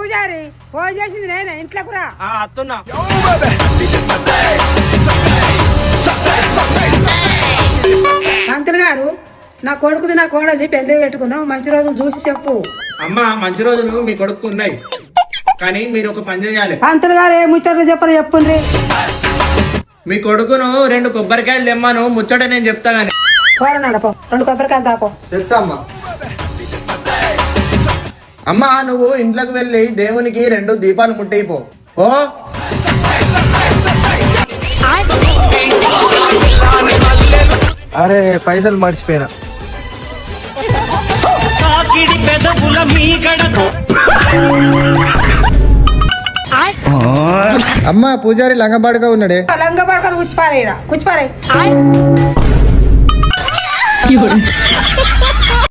పూజారి ఫోన్ చేసింది నేనే ఇంట్లోకి రా. అత్తున్నా. పంతులు గారు నా కొడుకుది నా కోడది పెళ్లి పెట్టుకున్నాం, మంచి రోజులు చూసి చెప్పు. అమ్మా మంచి రోజులు మీ కొడుకు ఉన్నాయి, కానీ మీరు ఒక పని చేయాలి. పంతులు గారు ఏ ముచ్చట్లు చెప్పరు చెప్పుండ్రి. మీ కొడుకును 2 కొబ్బరికాయలు తెమ్మాను, ముచ్చట నేను చెప్తా గాని. కోరనాడపో 2 కొబ్బరికాయలు దాపో. చెప్తా అమ్మా. అమ్మా నువ్వు ఇంట్లోకి వెళ్ళి దేవునికి 2 దీపాలు ముట్టిపో. ఓ అరే పైసలు మర్చిపోయినా. అమ్మా పూజారి లంగబాడుగా ఉన్నాడే. లంగ పడుకొని కూర్చిపారేరా కూర్చిపారే.